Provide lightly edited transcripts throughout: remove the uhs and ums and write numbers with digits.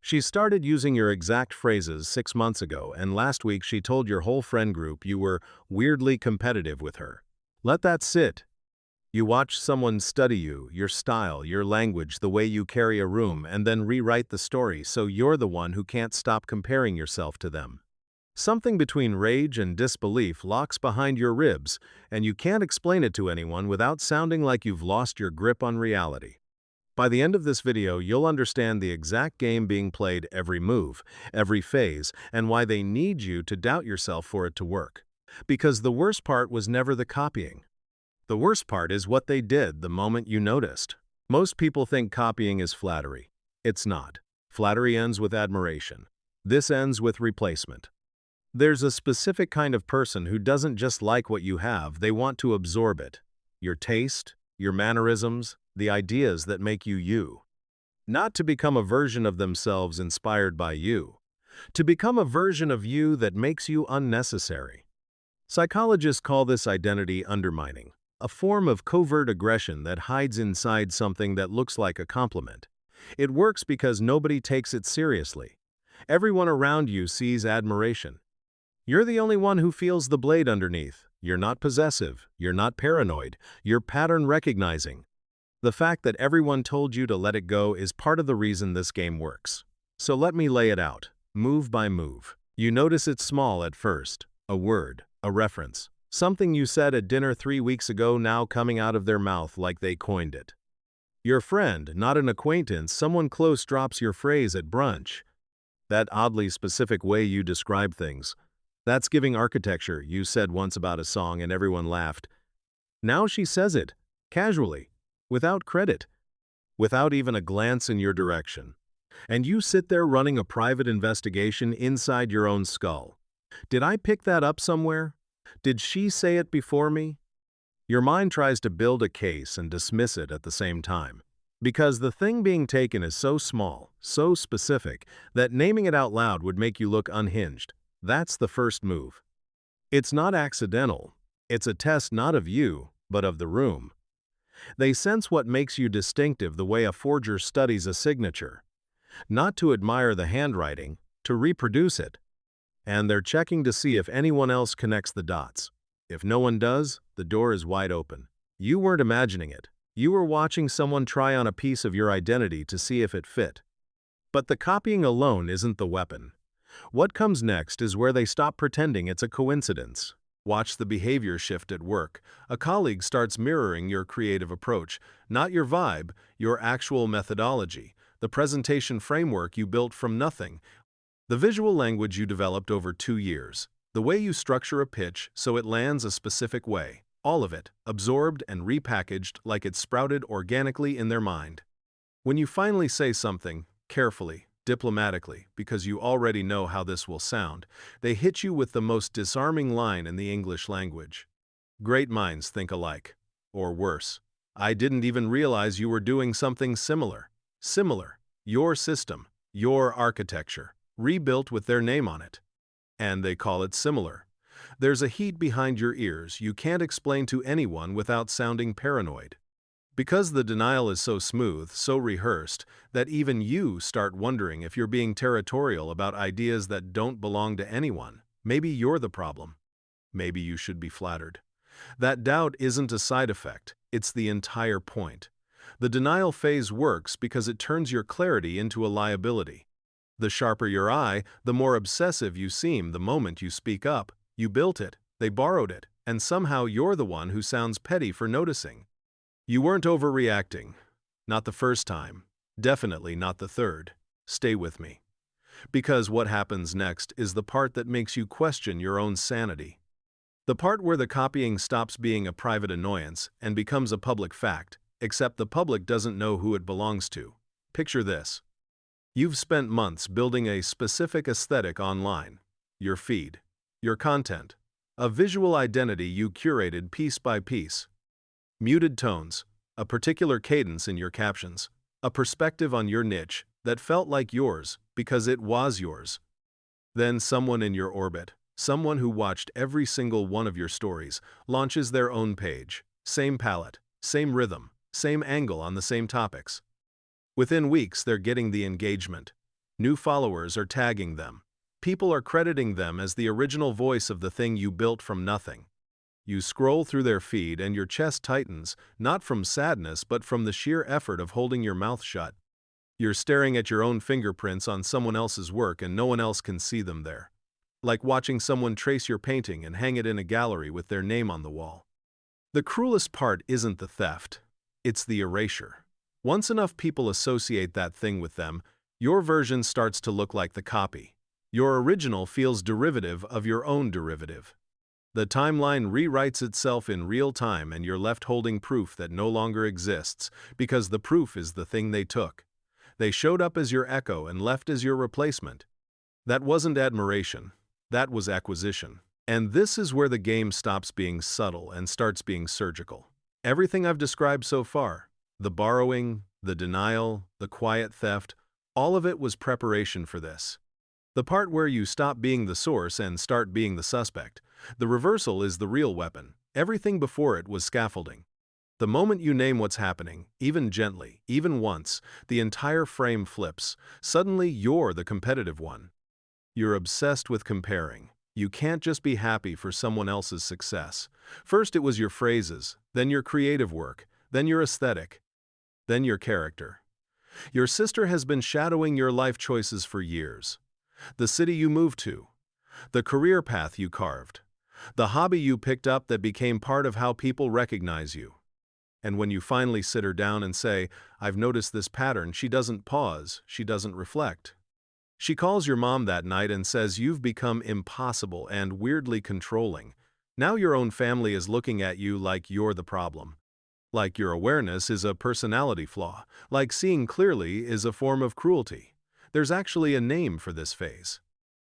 She started using your exact phrases 6 months ago, and last week she told your whole friend group you were weirdly competitive with her. Let that sit. You watch someone study you, your style, your language, the way you carry a room, and then rewrite the story so you're the one who can't stop comparing yourself to them. Something between rage and disbelief locks behind your ribs, and you can't explain it to anyone without sounding like you've lost your grip on reality. By the end of this video, you'll understand the exact game being played, every move, every phase, and why they need you to doubt yourself for it to work. Because the worst part was never the copying. The worst part is what they did the moment you noticed. Most people think copying is flattery. It's not. Flattery ends with admiration. This ends with replacement. There's a specific kind of person who doesn't just like what you have, they want to absorb it. Your taste, your mannerisms, the ideas that make you you. Not to become a version of themselves inspired by you. To become a version of you that makes you unnecessary. Psychologists call this identity undermining, a form of covert aggression that hides inside something that looks like a compliment. It works because nobody takes it seriously. Everyone around you sees admiration. You're the only one who feels the blade underneath. You're not possessive. You're not paranoid. You're pattern recognizing. The fact that everyone told you to let it go is part of the reason this game works. So let me lay it out, move by move. You notice it's small at first, a word, a reference. Something you said at dinner 3 weeks ago now coming out of their mouth like they coined it. Your friend, not an acquaintance, someone close drops your phrase at brunch. That oddly specific way you describe things. That's giving architecture, you said once about a song and everyone laughed. Now she says it, casually, without credit, without even a glance in your direction. And you sit there running a private investigation inside your own skull. Did I pick that up somewhere? Did she say it before me? Your mind tries to build a case and dismiss it at the same time. Because the thing being taken is so small, so specific, that naming it out loud would make you look unhinged. That's the first move. It's not accidental. It's a test not of you, but of the room. They sense what makes you distinctive the way a forger studies a signature. Not to admire the handwriting, to reproduce it. And they're checking to see if anyone else connects the dots. If no one does, the door is wide open. You weren't imagining it. You were watching someone try on a piece of your identity to see if it fit. But the copying alone isn't the weapon. What comes next is where they stop pretending it's a coincidence. Watch the behavior shift at work. A colleague starts mirroring your creative approach, not your vibe, your actual methodology, the presentation framework you built from nothing, the visual language you developed over 2 years, the way you structure a pitch so it lands a specific way, all of it, absorbed and repackaged like it sprouted organically in their mind. When you finally say something, carefully, diplomatically, because you already know how this will sound, they hit you with the most disarming line in the English language. Great minds think alike. Or worse, I didn't even realize you were doing something similar. Similar. Your system, your architecture, rebuilt with their name on it. And they call it similar. There's a heat behind your ears you can't explain to anyone without sounding paranoid. Because the denial is so smooth, so rehearsed, that even you start wondering if you're being territorial about ideas that don't belong to anyone. Maybe you're the problem. Maybe you should be flattered. That doubt isn't a side effect, it's the entire point. The denial phase works because it turns your clarity into a liability. The sharper your eye, the more obsessive you seem the moment you speak up. You built it, they borrowed it, and somehow you're the one who sounds petty for noticing. You weren't overreacting. Not the first time. Definitely not the third. Stay with me. Because what happens next is the part that makes you question your own sanity. The part where the copying stops being a private annoyance and becomes a public fact, except the public doesn't know who it belongs to. Picture this. You've spent months building a specific aesthetic online. Your feed. Your content. A visual identity you curated piece by piece. Muted tones. A particular cadence in your captions. A perspective on your niche that felt like yours because it was yours. Then someone in your orbit, someone who watched every single one of your stories, launches their own page. Same palette, same rhythm, same angle on the same topics. Within weeks, they're getting the engagement. New followers are tagging them. People are crediting them as the original voice of the thing you built from nothing. You scroll through their feed and your chest tightens, not from sadness but from the sheer effort of holding your mouth shut. You're staring at your own fingerprints on someone else's work and no one else can see them there. Like watching someone trace your painting and hang it in a gallery with their name on the wall. The cruelest part isn't the theft, it's the erasure. Once enough people associate that thing with them, your version starts to look like the copy. Your original feels derivative of your own derivative. The timeline rewrites itself in real time and you're left holding proof that no longer exists, because the proof is the thing they took. They showed up as your echo and left as your replacement. That wasn't admiration, that was acquisition. And this is where the game stops being subtle and starts being surgical. Everything I've described so far, the borrowing, the denial, the quiet theft, all of it was preparation for this. The part where you stop being the source and start being the suspect. The reversal is the real weapon. Everything before it was scaffolding. The moment you name what's happening, even gently, even once, the entire frame flips. Suddenly you're the competitive one. You're obsessed with comparing. You can't just be happy for someone else's success. First it was your phrases, then your creative work, then your aesthetic, then your character. Your sister has been shadowing your life choices for years. The city you moved to, the career path you carved, the hobby you picked up that became part of how people recognize you. And when you finally sit her down and say, "I've noticed this pattern," she doesn't pause, she doesn't reflect. She calls your mom that night and says you've become impossible and weirdly controlling. Now your own family is looking at you like you're the problem. Like your awareness is a personality flaw. Like seeing clearly is a form of cruelty. There's actually a name for this phase.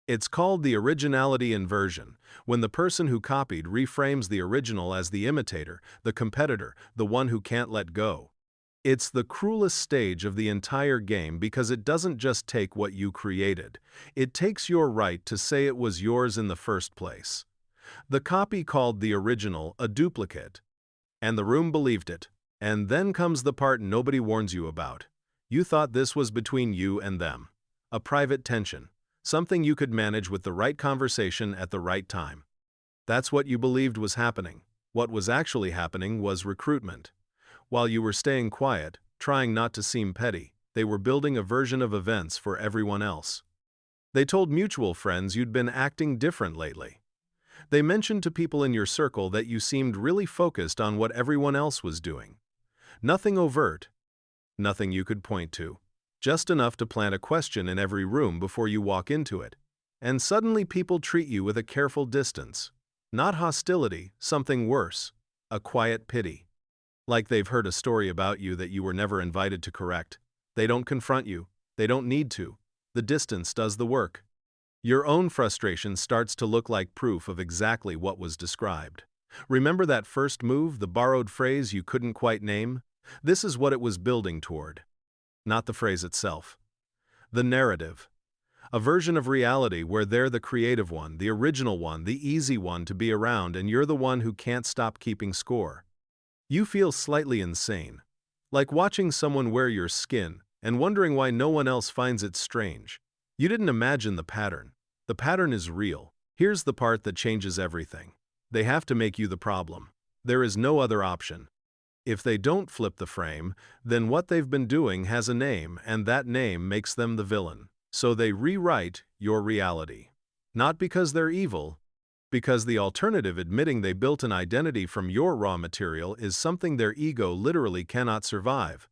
It's called the originality inversion, when the person who copied reframes the original as the imitator, the competitor, the one who can't let go. It's the cruelest stage of the entire game because it doesn't just take what you created. It takes your right to say it was yours in the first place. The copy called the original a duplicate. And the room believed it. And then comes the part nobody warns you about. You thought this was between you and them. A private tension. Something you could manage with the right conversation at the right time. That's what you believed was happening. What was actually happening was recruitment. While you were staying quiet, trying not to seem petty, they were building a version of events for everyone else. They told mutual friends you'd been acting different lately. They mentioned to people in your circle that you seemed really focused on what everyone else was doing. Nothing overt, nothing you could point to. Just enough to plant a question in every room before you walk into it. And suddenly people treat you with a careful distance. Not hostility, something worse. A quiet pity. Like they've heard a story about you that you were never invited to correct. They don't confront you. They don't need to. The distance does the work. Your own frustration starts to look like proof of exactly what was described. Remember that first move, the borrowed phrase you couldn't quite name? This is what it was building toward. Not the phrase itself. The narrative. A version of reality where they're the creative one, the original one, the easy one to be around, and you're the one who can't stop keeping score. You feel slightly insane. Like watching someone wear your skin and wondering why no one else finds it strange. You didn't imagine the pattern. The pattern is real. Here's the part that changes everything. They have to make you the problem. There is no other option. If they don't flip the frame, then what they've been doing has a name, and that name makes them the villain. So they rewrite your reality. Not because they're evil, because the alternative, admitting they built an identity from your raw material, is something their ego literally cannot survive.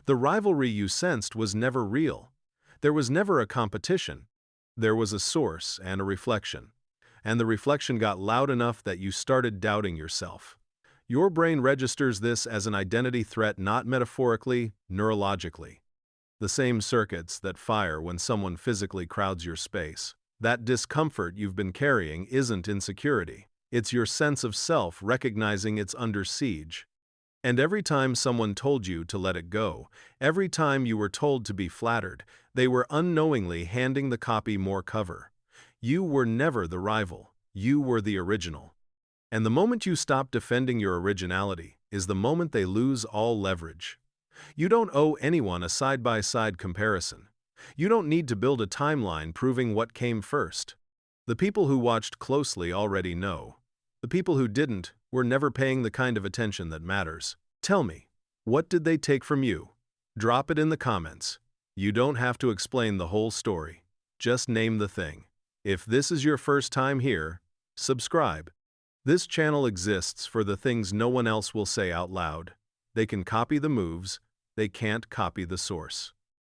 The rivalry you sensed was never real. There was never a competition. There was a source and a reflection. And the reflection got loud enough that you started doubting yourself. Your brain registers this as an identity threat, not metaphorically, neurologically. The same circuits that fire when someone physically crowds your space. That discomfort you've been carrying isn't insecurity. It's your sense of self recognizing it's under siege. And every time someone told you to let it go, every time you were told to be flattered, they were unknowingly handing the copy more cover. You were never the rival. You were the original. And the moment you stop defending your originality is the moment they lose all leverage. You don't owe anyone a side-by-side comparison. You don't need to build a timeline proving what came first. The people who watched closely already know. The people who didn't were never paying the kind of attention that matters. Tell me, what did they take from you? Drop it in the comments. You don't have to explain the whole story. Just name the thing. If this is your first time here, subscribe. This channel exists for the things no one else will say out loud. They can copy the moves, they can't copy the source.